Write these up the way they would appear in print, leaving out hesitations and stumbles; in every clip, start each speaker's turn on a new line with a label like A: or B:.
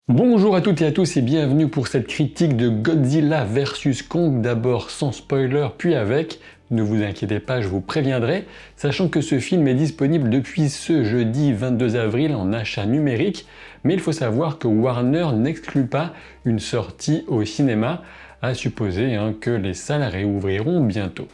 A: Bonjour à toutes et à tous et bienvenue pour cette critique de Godzilla vs Kong, d'abord sans spoiler puis avec. Ne vous inquiétez pas, je vous préviendrai, sachant que ce film est disponible depuis ce jeudi 22 avril en achat numérique, mais il faut savoir que Warner n'exclut pas une sortie au cinéma, à supposer que les salles réouvriront bientôt.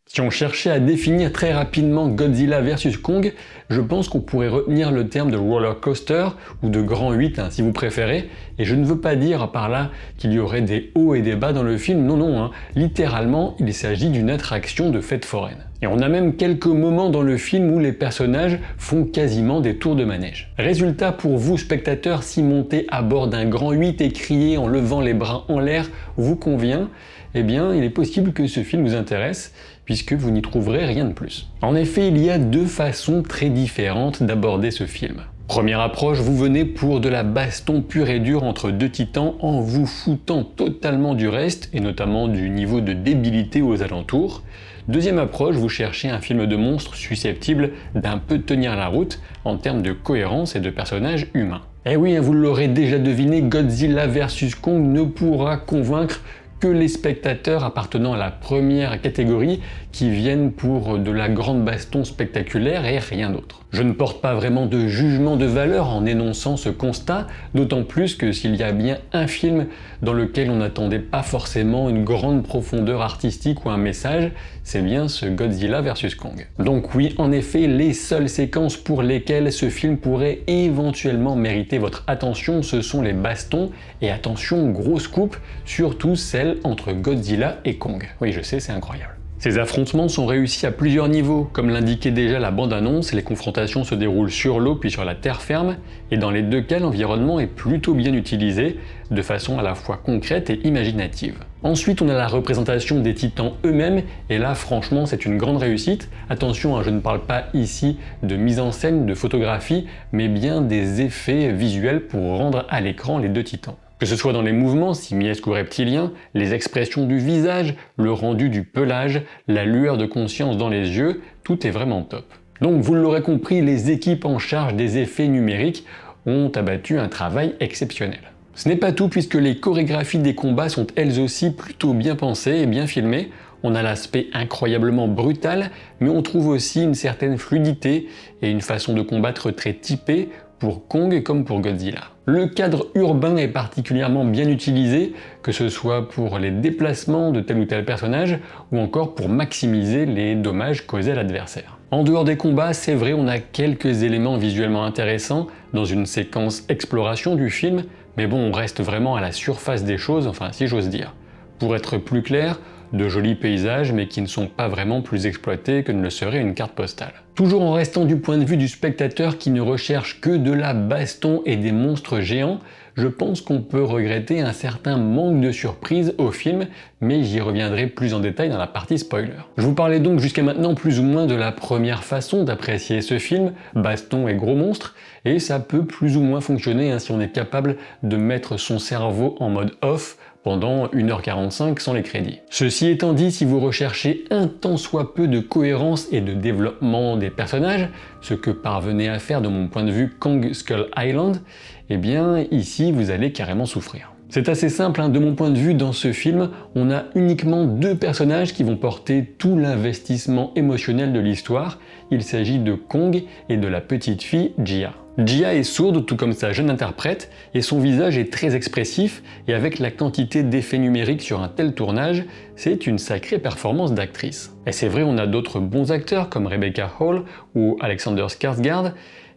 A: Si on cherchait à définir très rapidement Godzilla vs Kong, je pense qu'on pourrait retenir le terme de roller coaster ou de grand 8 si vous préférez, et je ne veux pas dire par là qu'il y aurait des hauts et des bas dans le film, non, littéralement il s'agit d'une attraction de fête foraine. Et on a même quelques moments dans le film où les personnages font quasiment des tours de manège. Résultat pour vous spectateurs, si monter à bord d'un grand 8 et crier en levant les bras en l'air vous convient, eh bien il est possible que ce film vous intéresse, puisque vous n'y trouverez rien de plus. En effet, il y a deux façons très différentes d'aborder ce film. Première approche, vous venez pour de la baston pure et dure entre deux titans en vous foutant totalement du reste, et notamment du niveau de débilité aux alentours. Deuxième approche, vous cherchez un film de monstres susceptible d'un peu tenir la route en termes de cohérence et de personnages humains. Eh oui, vous l'aurez déjà deviné, Godzilla vs Kong ne pourra convaincre que les spectateurs appartenant à la première catégorie qui viennent pour de la grande baston spectaculaire et rien d'autre. Je ne porte pas vraiment de jugement de valeur en énonçant ce constat, d'autant plus que s'il y a bien un film dans lequel on n'attendait pas forcément une grande profondeur artistique ou un message, c'est bien ce Godzilla vs Kong. Donc oui, en effet, les seules séquences pour lesquelles ce film pourrait éventuellement mériter votre attention, ce sont les bastons, et attention, grosse coupe, surtout celle entre Godzilla et Kong. Oui, je sais, c'est incroyable. Ces affrontements sont réussis à plusieurs niveaux. Comme l'indiquait déjà la bande-annonce, les confrontations se déroulent sur l'eau puis sur la terre ferme, et dans les deux cas, l'environnement est plutôt bien utilisé, de façon à la fois concrète et imaginative. Ensuite, on a la représentation des titans eux-mêmes, et là, franchement, c'est une grande réussite. Attention, je ne parle pas ici de mise en scène, de photographie, mais bien des effets visuels pour rendre à l'écran les deux titans. Que ce soit dans les mouvements simiesques ou reptiliens, les expressions du visage, le rendu du pelage, la lueur de conscience dans les yeux, tout est vraiment top. Donc vous l'aurez compris, les équipes en charge des effets numériques ont abattu un travail exceptionnel. Ce n'est pas tout puisque les chorégraphies des combats sont elles aussi plutôt bien pensées et bien filmées. On a l'aspect incroyablement brutal, mais on trouve aussi une certaine fluidité et une façon de combattre très typée pour Kong comme pour Godzilla. Le cadre urbain est particulièrement bien utilisé, que ce soit pour les déplacements de tel ou tel personnage, ou encore pour maximiser les dommages causés à l'adversaire. En dehors des combats, c'est vrai, on a quelques éléments visuellement intéressants dans une séquence exploration du film, mais bon, on reste vraiment à la surface des choses, enfin si j'ose dire. Pour être plus clair, de jolis paysages mais qui ne sont pas vraiment plus exploités que ne le serait une carte postale. Toujours en restant du point de vue du spectateur qui ne recherche que de la baston et des monstres géants, je pense qu'on peut regretter un certain manque de surprise au film, mais j'y reviendrai plus en détail dans la partie spoiler. Je vous parlais donc jusqu'à maintenant plus ou moins de la première façon d'apprécier ce film, baston et gros monstres, et ça peut plus ou moins fonctionner si on est capable de mettre son cerveau en mode off pendant 1h45 sans les crédits. Ceci étant dit, si vous recherchez un tant soit peu de cohérence et de développement des personnages, ce que parvenait à faire de mon point de vue Kong Skull Island, eh bien ici vous allez carrément souffrir. C'est assez simple, de mon point de vue, dans ce film, on a uniquement deux personnages qui vont porter tout l'investissement émotionnel de l'histoire. Il s'agit de Kong et de la petite fille Jia. Jia est sourde, tout comme sa jeune interprète, et son visage est très expressif, et avec la quantité d'effets numériques sur un tel tournage, c'est une sacrée performance d'actrice. Et c'est vrai, on a d'autres bons acteurs comme Rebecca Hall ou Alexander Skarsgård,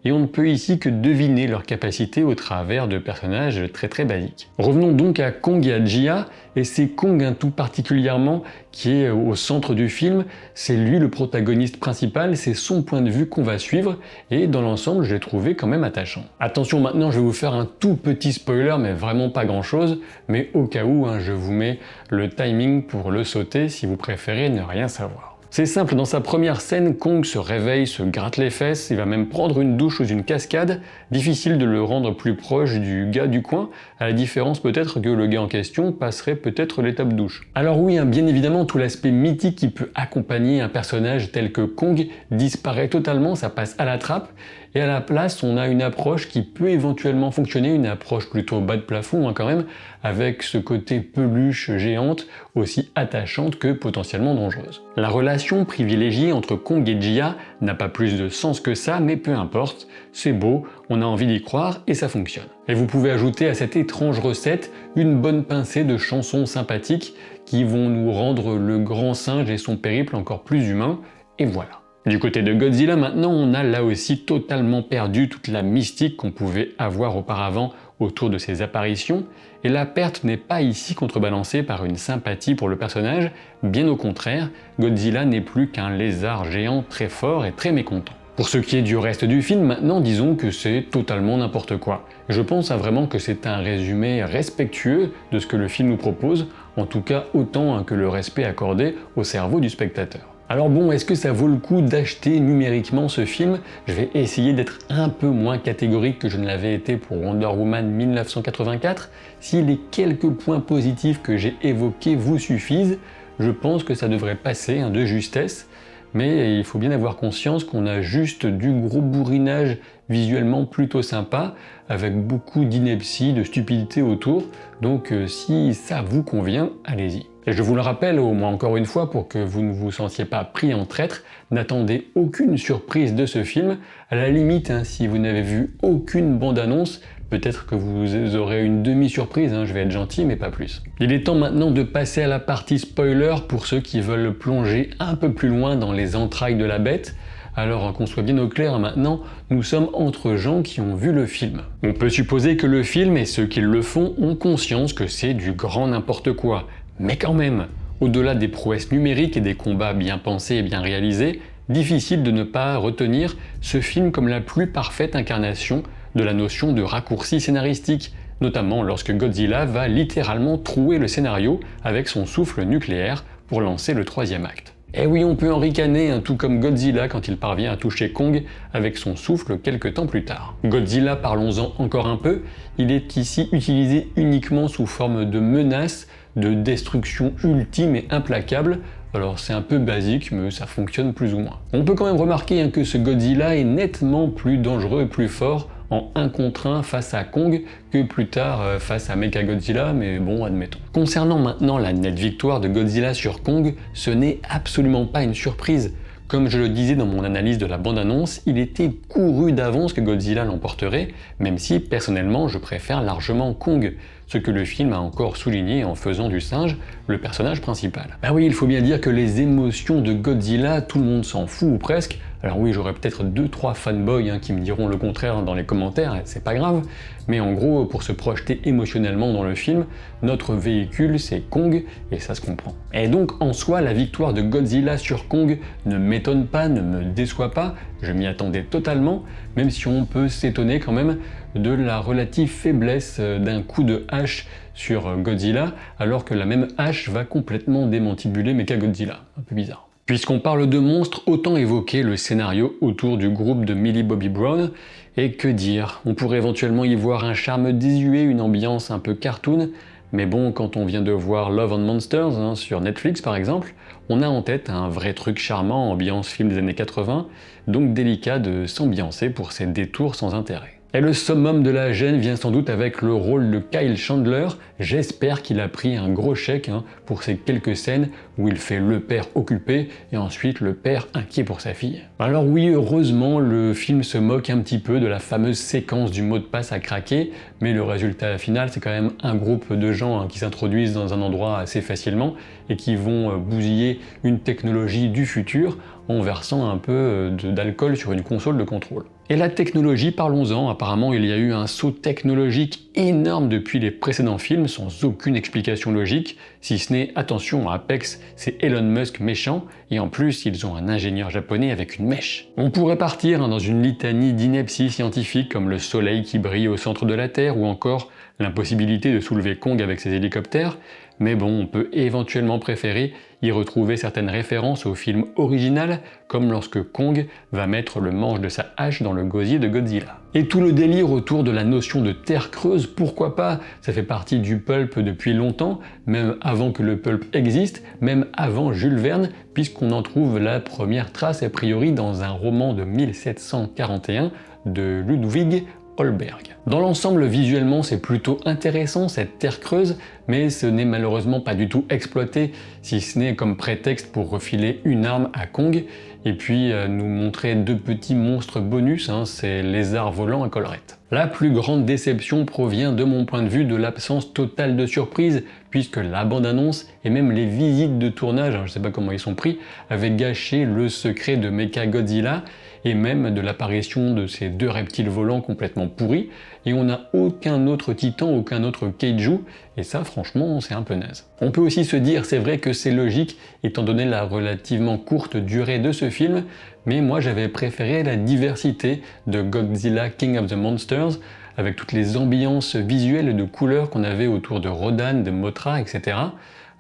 A: et on ne peut ici que deviner leur capacité au travers de personnages très basiques. Revenons donc à Kong et à Jia, et c'est Kong tout particulièrement qui est au centre du film, c'est lui le protagoniste principal, c'est son point de vue qu'on va suivre, et dans l'ensemble je l'ai trouvé quand même attachant. Attention, maintenant je vais vous faire un tout petit spoiler, mais vraiment pas grand chose, mais au cas où je vous mets le timing pour le sauter si vous préférez ne rien savoir. C'est simple, dans sa première scène, Kong se réveille, se gratte les fesses, il va même prendre une douche sous une cascade. Difficile de le rendre plus proche du gars du coin, à la différence peut-être que le gars en question passerait peut-être l'étape douche. Alors oui, bien évidemment, tout l'aspect mythique qui peut accompagner un personnage tel que Kong disparaît totalement, ça passe à la trappe, et à la place, on a une approche qui peut éventuellement fonctionner, une approche plutôt bas de plafond quand même, avec ce côté peluche géante, aussi attachante que potentiellement dangereuse. La relation privilégiée entre Kong et Jia n'a pas plus de sens que ça, mais peu importe, c'est beau, on a envie d'y croire et ça fonctionne. Et vous pouvez ajouter à cette étrange recette une bonne pincée de chansons sympathiques qui vont nous rendre le grand singe et son périple encore plus humain, et voilà. Du côté de Godzilla maintenant, on a là aussi totalement perdu toute la mystique qu'on pouvait avoir auparavant autour de ses apparitions, et la perte n'est pas ici contrebalancée par une sympathie pour le personnage, bien au contraire, Godzilla n'est plus qu'un lézard géant très fort et très mécontent. Pour ce qui est du reste du film, maintenant disons que c'est totalement n'importe quoi. Je pense vraiment que c'est un résumé respectueux de ce que le film nous propose, en tout cas autant que le respect accordé au cerveau du spectateur. Alors bon, est-ce que ça vaut le coup d'acheter numériquement ce film? Je vais essayer d'être un peu moins catégorique que je ne l'avais été pour Wonder Woman 1984. Si les quelques points positifs que j'ai évoqués vous suffisent, je pense que ça devrait passer de justesse. Mais il faut bien avoir conscience qu'on a juste du gros bourrinage visuellement plutôt sympa, avec beaucoup d'ineptie, de stupidité autour. Donc si ça vous convient, allez-y. Et je vous le rappelle au moins encore une fois pour que vous ne vous sentiez pas pris en traître, n'attendez aucune surprise de ce film. À la limite, si vous n'avez vu aucune bande-annonce, peut-être que vous aurez une demi-surprise, je vais être gentil, mais pas plus. Il est temps maintenant de passer à la partie spoiler pour ceux qui veulent plonger un peu plus loin dans les entrailles de la bête. Alors qu'on soit bien au clair maintenant, nous sommes entre gens qui ont vu le film. On peut supposer que le film et ceux qui le font ont conscience que c'est du grand n'importe quoi. Mais quand même, au-delà des prouesses numériques et des combats bien pensés et bien réalisés, difficile de ne pas retenir ce film comme la plus parfaite incarnation de la notion de raccourci scénaristique, notamment lorsque Godzilla va littéralement trouer le scénario avec son souffle nucléaire pour lancer le troisième acte. Et oui, on peut en ricaner, tout comme Godzilla quand il parvient à toucher Kong avec son souffle quelques temps plus tard. Godzilla, parlons-en encore un peu, il est ici utilisé uniquement sous forme de menace, de destruction ultime et implacable. Alors c'est un peu basique, mais ça fonctionne plus ou moins. On peut quand même remarquer que ce Godzilla est nettement plus dangereux et plus fort en 1 contre 1 face à Kong que plus tard face à Mechagodzilla, mais bon, admettons. Concernant maintenant la nette victoire de Godzilla sur Kong, ce n'est absolument pas une surprise. Comme je le disais dans mon analyse de la bande-annonce, il était couru d'avance que Godzilla l'emporterait, même si personnellement je préfère largement Kong, ce que le film a encore souligné en faisant du singe le personnage principal. Bah oui, il faut bien dire que les émotions de Godzilla, tout le monde s'en fout ou presque. Alors oui, j'aurai peut-être 2-3 fanboys qui me diront le contraire dans les commentaires, c'est pas grave, mais en gros, pour se projeter émotionnellement dans le film, notre véhicule c'est Kong, et ça se comprend. Et donc en soi, la victoire de Godzilla sur Kong ne m'étonne pas, ne me déçoit pas, je m'y attendais totalement, même si on peut s'étonner quand même de la relative faiblesse d'un coup de hache sur Godzilla, alors que la même hache va complètement démantibuler Mechagodzilla. Un peu bizarre. Puisqu'on parle de monstres, autant évoquer le scénario autour du groupe de Millie Bobby Brown, et que dire, on pourrait éventuellement y voir un charme désuet, une ambiance un peu cartoon, mais bon, quand on vient de voir Love and Monsters sur Netflix par exemple, on a en tête un vrai truc charmant, ambiance film des années 80, donc délicat de s'ambiancer pour ces détours sans intérêt. Et le summum de la gêne vient sans doute avec le rôle de Kyle Chandler. J'espère qu'il a pris un gros chèque pour ces quelques scènes où il fait le père occupé et ensuite le père inquiet pour sa fille. Alors oui, heureusement, le film se moque un petit peu de la fameuse séquence du mot de passe à craquer, mais le résultat final, c'est quand même un groupe de gens qui s'introduisent dans un endroit assez facilement et qui vont bousiller une technologie du futur en versant un peu d'alcool sur une console de contrôle. Et la technologie, parlons-en, apparemment il y a eu un saut technologique énorme depuis les précédents films, sans aucune explication logique, si ce n'est, attention, Apex, c'est Elon Musk méchant, et en plus ils ont un ingénieur japonais avec une mèche. On pourrait partir dans une litanie d'inepties scientifiques comme le soleil qui brille au centre de la Terre, ou encore l'impossibilité de soulever Kong avec ses hélicoptères, mais bon, on peut éventuellement préférer y retrouver certaines références au film original, comme lorsque Kong va mettre le manche de sa hache dans le gosier de Godzilla. Et tout le délire autour de la notion de terre creuse, pourquoi pas? Ça fait partie du pulp depuis longtemps, même avant que le pulp existe, même avant Jules Verne, puisqu'on en trouve la première trace a priori dans un roman de 1741 de Ludwig Holberg. Dans l'ensemble, visuellement, c'est plutôt intéressant cette terre creuse, mais ce n'est malheureusement pas du tout exploité, si ce n'est comme prétexte pour refiler une arme à Kong, et puis nous montrer deux petits monstres bonus, ces lézards volants à collerette. La plus grande déception provient de mon point de vue de l'absence totale de surprise, puisque la bande-annonce et même les visites de tournage, je ne sais pas comment ils sont pris, avaient gâché le secret de Mechagodzilla, et même de l'apparition de ces deux reptiles volants complètement pourris, et on n'a aucun autre titan, aucun autre kaiju, et ça franchement c'est un peu naze. On peut aussi se dire, c'est vrai que c'est logique étant donné la relativement courte durée de ce film, mais moi j'avais préféré la diversité de Godzilla King of the Monsters, avec toutes les ambiances visuelles et de couleurs qu'on avait autour de Rodan, de Mothra, etc.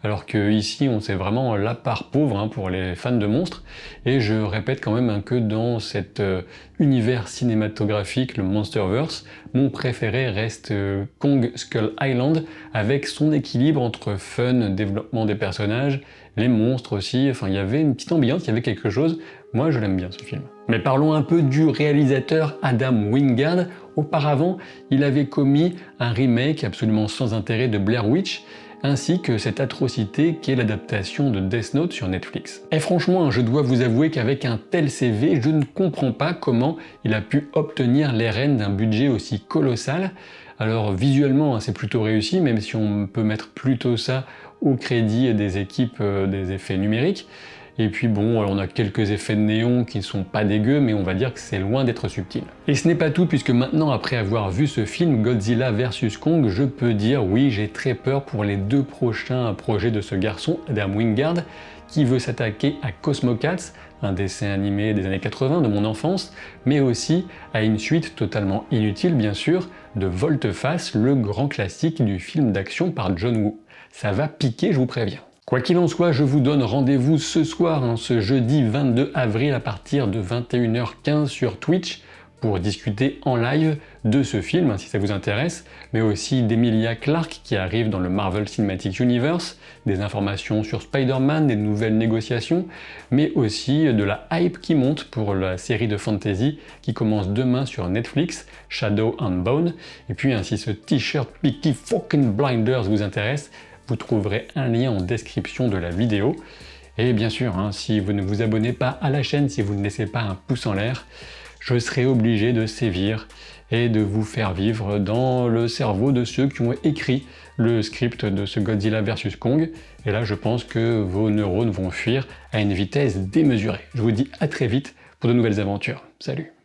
A: Alors que ici on sait vraiment la part pauvre pour les fans de monstres, et je répète quand même que dans cet univers cinématographique, le Monsterverse, mon préféré reste Kong Skull Island, avec son équilibre entre fun, développement des personnages, les monstres aussi, enfin il y avait une petite ambiance, il y avait quelque chose, moi je l'aime bien ce film. Mais parlons un peu du réalisateur Adam Wingard. Auparavant, il avait commis un remake absolument sans intérêt de Blair Witch, ainsi que cette atrocité qu'est l'adaptation de Death Note sur Netflix. Et franchement, je dois vous avouer qu'avec un tel CV, je ne comprends pas comment il a pu obtenir les rênes d'un budget aussi colossal. Alors visuellement, c'est plutôt réussi, même si on peut mettre plutôt ça au crédit des équipes des effets numériques. Et puis bon, on a quelques effets de néon qui ne sont pas dégueux, mais on va dire que c'est loin d'être subtil. Et ce n'est pas tout, puisque maintenant, après avoir vu ce film Godzilla vs Kong, je peux dire oui, j'ai très peur pour les deux prochains projets de ce garçon, Adam Wingard, qui veut s'attaquer à Cosmocats, un dessin animé des années 80 de mon enfance, mais aussi à une suite totalement inutile bien sûr, de Volte-Face, le grand classique du film d'action par John Woo. Ça va piquer, je vous préviens. Quoi qu'il en soit, je vous donne rendez-vous ce soir, ce jeudi 22 avril à partir de 21h15 sur Twitch pour discuter en live de ce film, si ça vous intéresse, mais aussi d'Emilia Clarke qui arrive dans le Marvel Cinematic Universe, des informations sur Spider-Man, des nouvelles négociations, mais aussi de la hype qui monte pour la série de fantasy qui commence demain sur Netflix, Shadow and Bone, et puis si ce t-shirt Peaky Fucking Blinders vous intéresse, vous trouverez un lien en description de la vidéo. Et bien sûr, si vous ne vous abonnez pas à la chaîne, si vous ne laissez pas un pouce en l'air, je serai obligé de sévir et de vous faire vivre dans le cerveau de ceux qui ont écrit le script de ce Godzilla vs Kong. Et là, je pense que vos neurones vont fuir à une vitesse démesurée. Je vous dis à très vite pour de nouvelles aventures. Salut!